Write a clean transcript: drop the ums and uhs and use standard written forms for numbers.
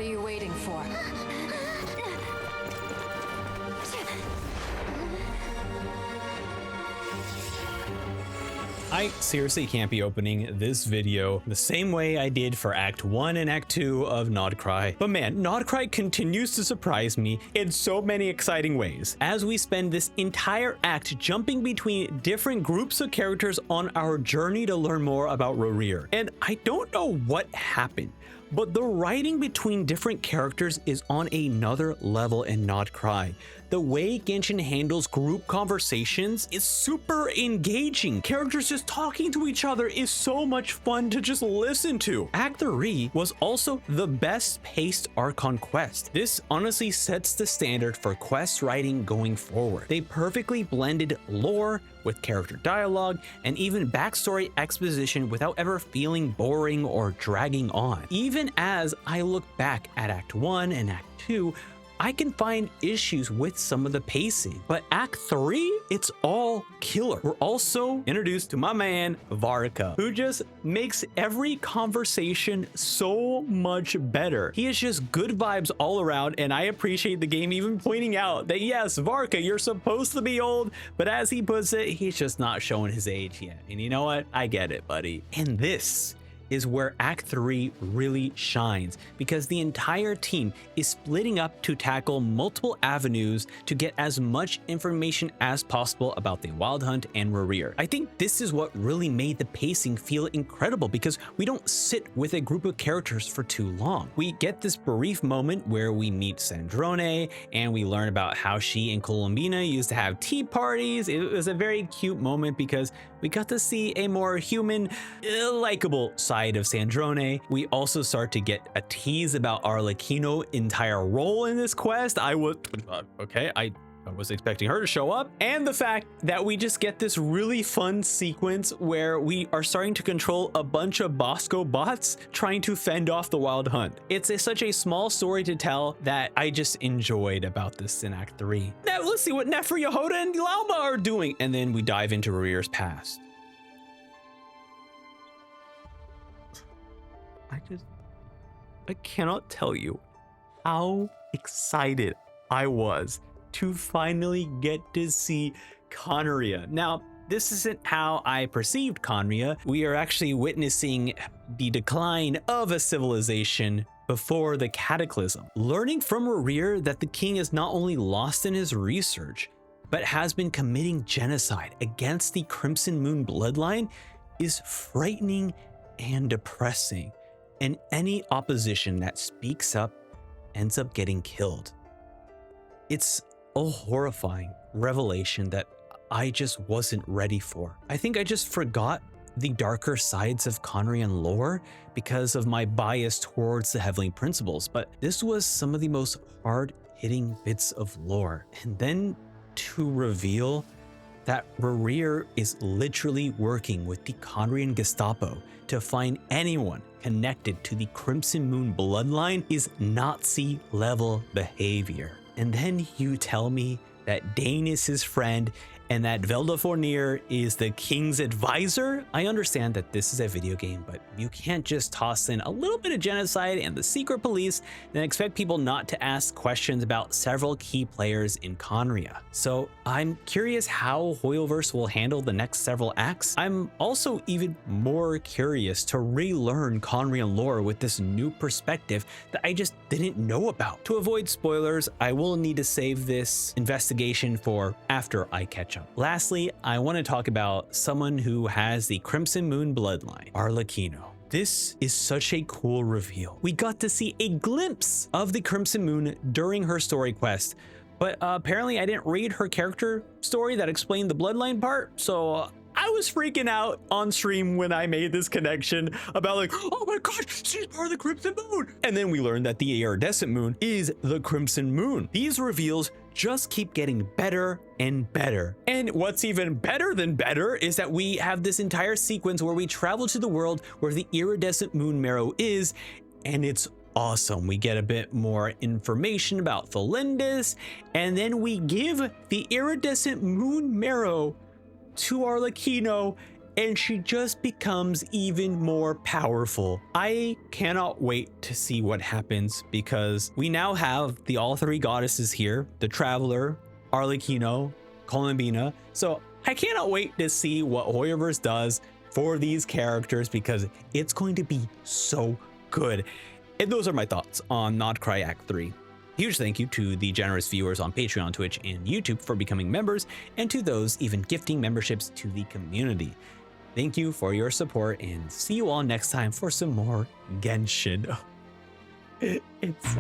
are you waiting for? I seriously can't be opening this video the same way I did for Act 1 and Act 2 of Nodcry. But man, Nodcry continues to surprise me in so many exciting ways, as we spend this entire act jumping between different groups of characters on our journey to learn more about Rorir. And I don't know what happened, but the writing between different characters is on another level in Nodcry. The way Genshin handles group conversations is super engaging. Characters just talking to each other is so much fun to just listen to. Act 3 was also the best paced Archon quest. This honestly sets the standard for quest writing going forward. They perfectly blended lore with character dialogue and even backstory exposition without ever feeling boring or dragging on. Even as I look back at Act 1 and Act 2, I can find issues with some of the pacing, but Act 3, it's all killer. We're also introduced to my man, Varka, who just makes every conversation so much better. He is just good vibes all around, and I appreciate the game even pointing out that yes, Varka, you're supposed to be old, but as he puts it, he's just not showing his age yet. And you know what? I get it, buddy. And this is where Act 3 really shines, because the entire team is splitting up to tackle multiple avenues to get as much information as possible about the Wild Hunt and Rorir. I think this is what really made the pacing feel incredible, because we don't sit with a group of characters for too long. We get this brief moment where we meet Sandrone and we learn about how she and Colombina used to have tea parties. It was a very cute moment because we got to see a more human, likable side of Sandrone. We also start to get a tease about Arlecchino's entire role in this quest. I was expecting her to show up, and the fact that we just get this really fun sequence where we are starting to control a bunch of Bosco bots trying to fend off the Wild Hunt. It's such a small story to tell that I just enjoyed about this in Act 3. Now let's see what Nefer, Yehoda, and Lauma are doing, and then we dive into Rorir's past. I cannot tell you how excited I was to finally get to see Khaenri'ah. Now, this isn't how I perceived Khaenri'ah. We are actually witnessing the decline of a civilization before the cataclysm. Learning from Rorir that the king is not only lost in his research, but has been committing genocide against the Crimson Moon bloodline is frightening and depressing. And any opposition that speaks up ends up getting killed. It's a horrifying revelation that I just wasn't ready for. I think I just forgot the darker sides of Khaenri'ah lore because of my bias towards the Heavenly Principles, but this was some of the most hard-hitting bits of lore. And then to reveal that Rorir is literally working with the Khaenri'ah Gestapo to find anyone connected to the Crimson Moon bloodline is Nazi-level behavior. And then you tell me that Dane is his friend and that Velda Fornir is the king's advisor. I understand that this is a video game, but you can't just toss in a little bit of genocide and the secret police and expect people not to ask questions about several key players in Khaenri'ah. So I'm curious how Hoyoverse will handle the next several acts. I'm also even more curious to relearn Khaenri'ah lore with this new perspective that I just didn't know about. To avoid spoilers, I will need to save this investigation for after I catch up. Lastly, I want to talk about someone who has the Crimson Moon bloodline, Arlecchino. This is such a cool reveal. We got to see a glimpse of the Crimson Moon during her story quest, but apparently I didn't read her character story that explained the bloodline part, so I was freaking out on stream when I made this connection about like, oh my gosh, she's part of the Crimson Moon. And then we learned that the iridescent moon is the Crimson Moon. These reveals just keep getting better and better. And what's even better than better is that we have this entire sequence where we travel to the world where the iridescent moon marrow is, and it's awesome. We get a bit more information about Thalindis, and then we give the iridescent moon marrow to Arlecchino, and she just becomes even more powerful. I cannot wait to see what happens because we now have the all three goddesses here, the Traveler, Arlecchino, Columbina. So I cannot wait to see what Hoyoverse does for these characters because it's going to be so good. And those are my thoughts on Not Cry Act 3. Huge thank you to the generous viewers on Patreon, Twitch, and YouTube for becoming members, and to those even gifting memberships to the community. Thank you for your support, and see you all next time for some more Genshin. It's